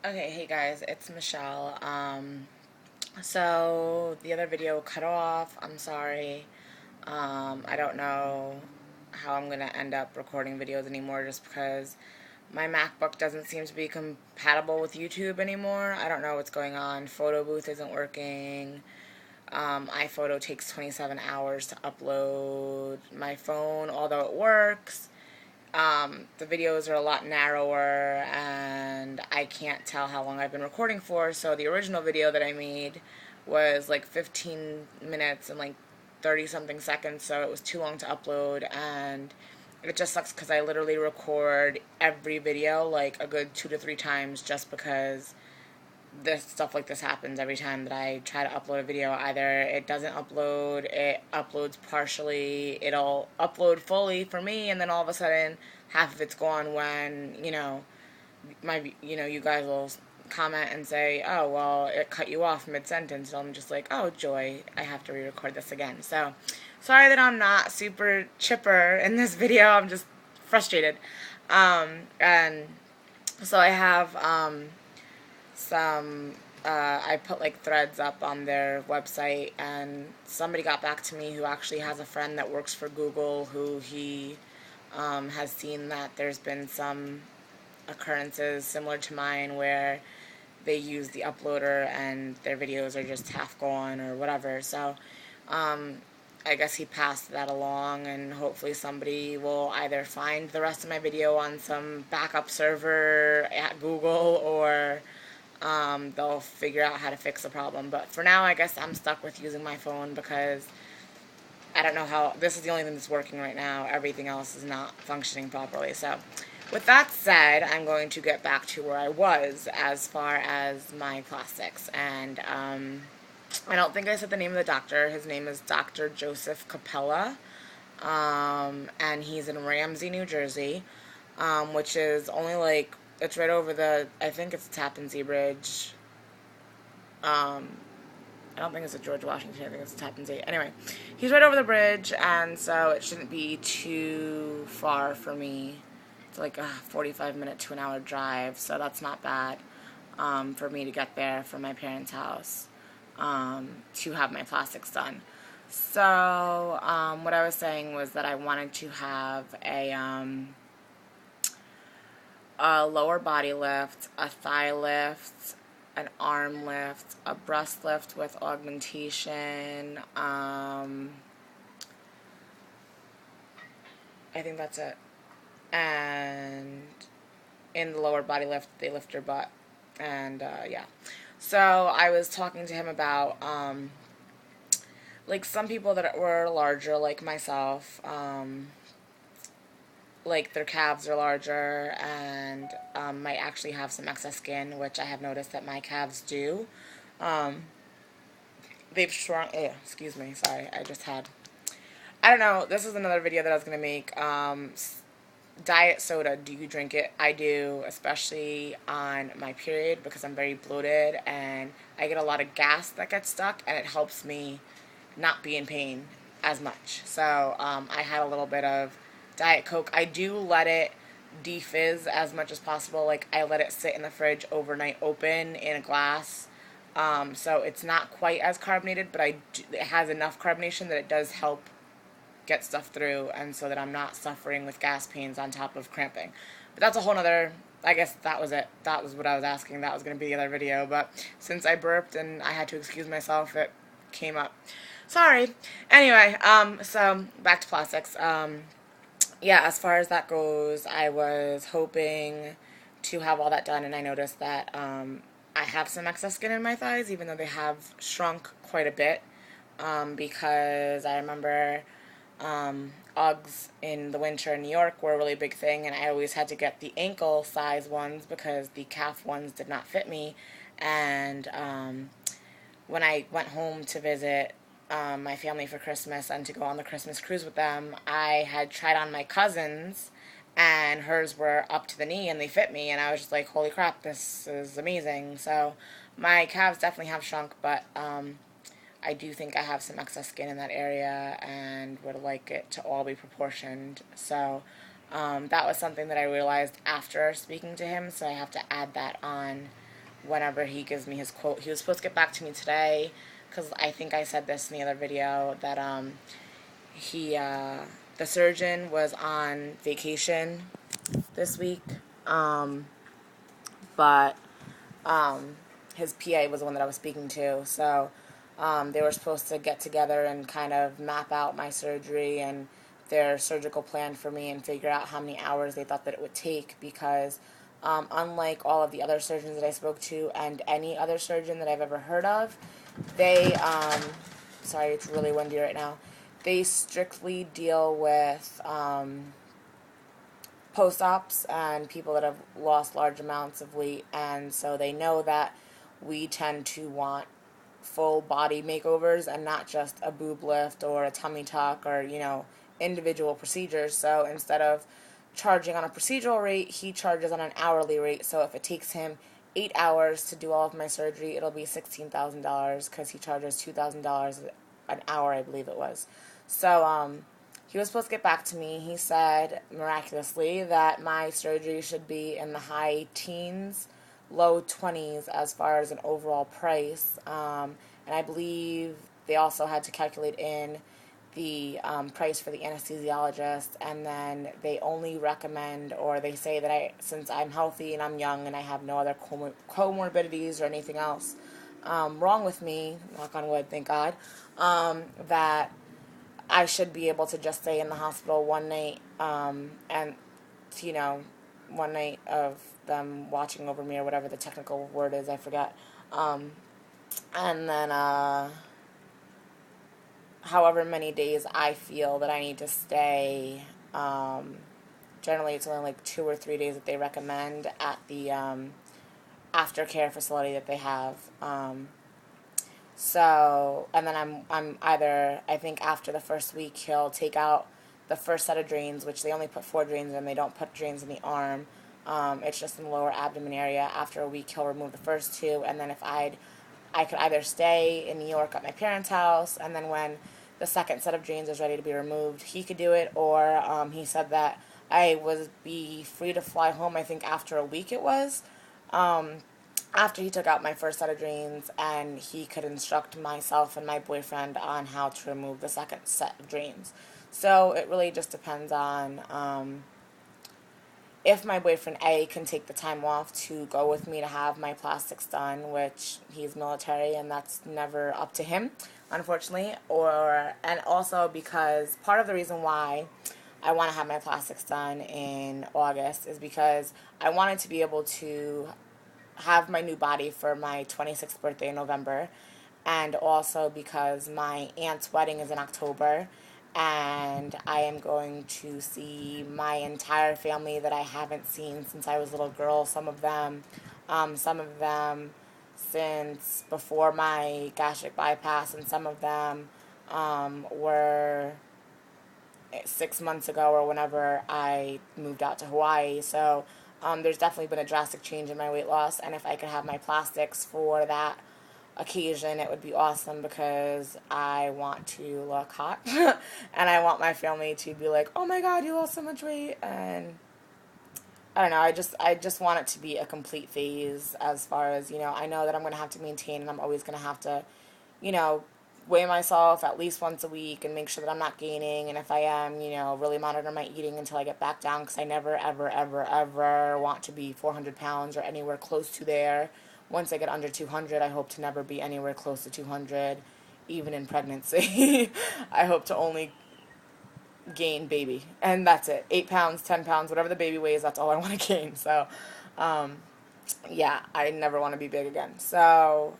Okay, hey guys, it's Michelle. So the other video cut off. I'm sorry. I don't know how I'm gonna end up recording videos anymore just because my MacBook doesn't seem to be compatible with YouTube anymore. I don't know what's going on. Photo booth isn't working. iPhoto takes 27 hours to upload. My phone, although it works, the videos are a lot narrower and I can't tell how long I've been recording for. So the original video that I made was like 15 minutes and like 30 something seconds, so it was too long to upload, and it just sucks because I literally record every video like a good 2 to 3 times just because this stuff like this happens every time that I try to upload a video. Either it doesn't upload, it uploads partially, it'll upload fully for me, and then all of a sudden half of it's gone when, you guys will comment and say, oh, well, it cut you off mid-sentence. So I'm just like, oh, joy, I have to re-record this again. So sorry that I'm not super chipper in this video. I'm just frustrated. And so I have I put like threads up on their website, and somebody got back to me who actually has a friend that works for Google who he has seen that there's been some occurrences similar to mine where they use the uploader and their videos are just half gone or whatever. So I guess he passed that along, and hopefully somebody will either find the rest of my video on some backup server at Google, or they'll figure out how to fix the problem. But for now, I guess I'm stuck with using my phone because I don't know how. This is the only thing that's working right now. Everything else is not functioning properly. So with that said, I'm going to get back to where I was as far as my plastics. And I don't think I said the name of the doctor. His name is Dr. Joseph Capella. And he's in Ramsey, New Jersey, which is only like, it's right over the, I think it's the Tappan Zee Bridge. I don't think it's a George Washington. I think it's a Tappan Zee. Anyway, he's right over the bridge, and so it shouldn't be too far for me. It's like a 45-minute to an hour drive, so that's not bad for me to get there from my parents' house to have my plastics done. So what I was saying was that I wanted to have a lower body lift, a thigh lift, an arm lift, a breast lift with augmentation. I think that's it. And in the lower body lift, they lift your butt. And yeah. So I was talking to him about like some people that were larger, like myself. Like their calves are larger and might actually have some excess skin, which I have noticed that my calves do. They've shrunk. Excuse me. Sorry, I don't know. This is another video that I was gonna make. Diet soda. Do you drink it? I do, especially on my period because I'm very bloated and I get a lot of gas that gets stuck, and it helps me not be in pain as much. So I had a little bit of Diet Coke. I do let it defizz as much as possible. Like, I let it sit in the fridge overnight open in a glass. So it's not quite as carbonated, but it has enough carbonation that it does help get stuff through, and so that I'm not suffering with gas pains on top of cramping. But that's a whole nother, I guess that was it. That was what I was asking. That was going to be the other video, but since I burped and I had to excuse myself, it came up. Sorry. Anyway, so back to plastics. Yeah, as far as that goes, I was hoping to have all that done, and I noticed that I have some excess skin in my thighs, even though they have shrunk quite a bit, because I remember Uggs in the winter in New York were a really big thing, and I always had to get the ankle size ones because the calf ones did not fit me. And when I went home to visit my family for Christmas and to go on the Christmas cruise with them, I had tried on my cousin's, and hers were up to the knee and they fit me, and I was just like, holy crap, this is amazing. So my calves definitely have shrunk, but I do think I have some excess skin in that area and would like it to all be proportioned. So that was something that I realized after speaking to him, so I have to add that on whenever he gives me his quote. He was supposed to get back to me today, because I think I said this in the other video, that he the surgeon was on vacation this week, but his PA was the one that I was speaking to. So they were supposed to get together and kind of map out my surgery and their surgical plan for me and figure out how many hours they thought that it would take, because unlike all of the other surgeons that I spoke to and any other surgeon that I've ever heard of, they, sorry, it's really windy right now, they strictly deal with post-ops and people that have lost large amounts of weight, and so they know that we tend to want full body makeovers and not just a boob lift or a tummy tuck or, individual procedures. So instead of charging on a procedural rate, he charges on an hourly rate. So if it takes him 8 hours to do all of my surgery, it'll be $16,000, because he charges $2,000 an hour, I believe it was. So he was supposed to get back to me. He said, miraculously, that my surgery should be in the high teens, low 20s as far as an overall price. And I believe they also had to calculate in the price for the anesthesiologist, and then they only recommend, or they say that since I'm healthy and I'm young and I have no other comorbidities or anything else wrong with me, knock on wood, thank God, that I should be able to just stay in the hospital one night, and, one night of them watching over me, or whatever the technical word is, I forget. And then, however many days I feel that I need to stay, generally it's only like 2 or 3 days that they recommend at the aftercare facility that they have. So, and then I'm either, I think after the first week, he'll take out the first set of drains, which they only put 4 drains in. They don't put drains in the arm. It's just in the lower abdomen area. After a week, he'll remove the first 2, and then if I could either stay in New York at my parents' house, and then when the second set of drains is ready to be removed, he could do it, or he said that I would be free to fly home, I think after a week it was, after he took out my first set of drains, and he could instruct myself and my boyfriend on how to remove the second set of drains. So it really just depends on if my boyfriend, A, can take the time off to go with me to have my plastics done, which he's military and that's never up to him, unfortunately, and also because part of the reason why I want to have my plastics done in August is because I wanted to be able to have my new body for my 26th birthday in November, and also because my aunt's wedding is in October, and I am going to see my entire family that I haven't seen since I was a little girl. Some of them since before my gastric bypass, and some of them were 6 months ago or whenever I moved out to Hawaii. So there's definitely been a drastic change in my weight loss, and if I could have my plastics for that occasion, it would be awesome, because I want to look hot and I want my family to be like, oh my god, you lost so much weight. And I don't know, I just want it to be a complete phase, as far as, I know that I'm going to have to maintain, and I'm always going to have to, weigh myself at least once a week and make sure that I'm not gaining, and if I am, really monitor my eating until I get back down, because I never, ever, ever, ever want to be 400 pounds or anywhere close to there. Once I get under 200, I hope to never be anywhere close to 200, even in pregnancy. I hope to only gain baby, and that's it. 8 pounds, 10 pounds, whatever the baby weighs, that's all I want to gain. So, yeah, I never want to be big again. So,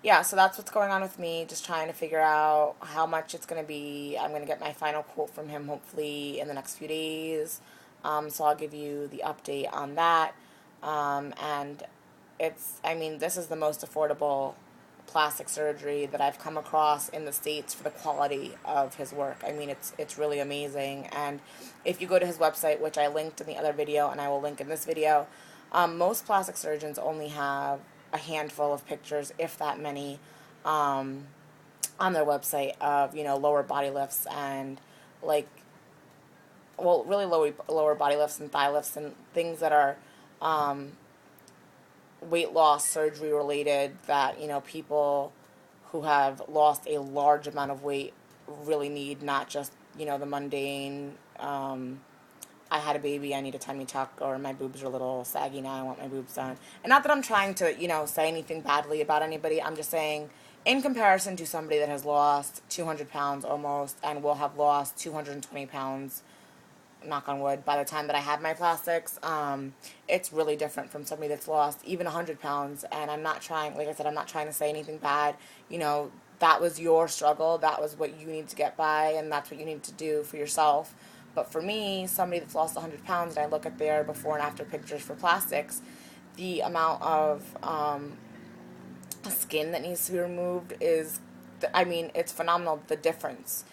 yeah, so that's what's going on with me, just trying to figure out how much it's going to be. I'm going to get my final quote from him hopefully in the next few days, so I'll give you the update on that, and this is the most affordable plastic surgery that I've come across in the States for the quality of his work. It's really amazing, and if you go to his website, which I linked in the other video and I will link in this video, most plastic surgeons only have a handful of pictures, if that many, on their website of, lower body lifts and, really lower body lifts and thigh lifts and things that are, weight loss surgery related that, people who have lost a large amount of weight really need, not just, the mundane, I had a baby, I need a tummy tuck, or my boobs are a little saggy now, I want my boobs done. And not that I'm trying to, say anything badly about anybody. I'm just saying, in comparison to somebody that has lost 200 pounds almost and will have lost 220 pounds, knock on wood, by the time that I had my plastics, it's really different from somebody that's lost even 100 pounds. And I'm not trying, like I said, I'm not trying to say anything bad. That was your struggle. That was what you need to get by, and that's what you need to do for yourself. But for me, somebody that's lost 100 pounds, and I look at their before and after pictures for plastics, the amount of skin that needs to be removed is, it's phenomenal, the difference.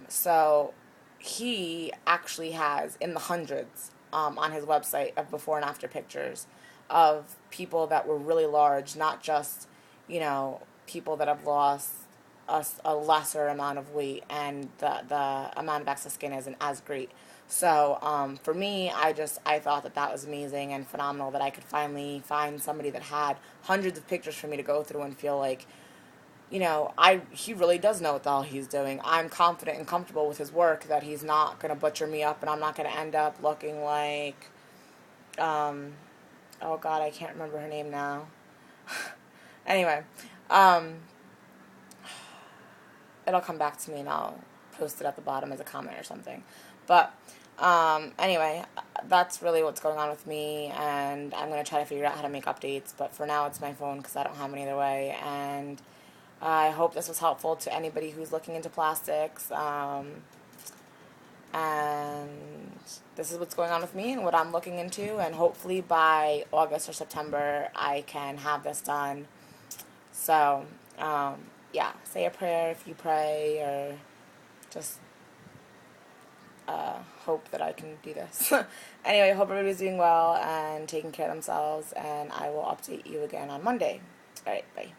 So he actually has in the hundreds on his website of before and after pictures of people that were really large, not just, people that have lost a lesser amount of weight, and the amount of excess skin isn't as great. So for me, I thought that was amazing and phenomenal that I could finally find somebody that had hundreds of pictures for me to go through and feel like, he really does know what the hell he's doing. I'm confident and comfortable with his work that he's not going to butcher me up and I'm not going to end up looking like, oh God, I can't remember her name now. Anyway, it'll come back to me and I'll post it at the bottom as a comment or something. But anyway, that's really what's going on with me, and I'm going to try to figure out how to make updates. But for now, it's my phone because I don't have any other way. And I hope this was helpful to anybody who's looking into plastics. And this is what's going on with me and what I'm looking into. And hopefully by August or September, I can have this done. So, yeah, say a prayer if you pray, or just hope that I can do this. Anyway, I hope everybody's doing well and taking care of themselves, and I will update you again on Monday. Alright, bye.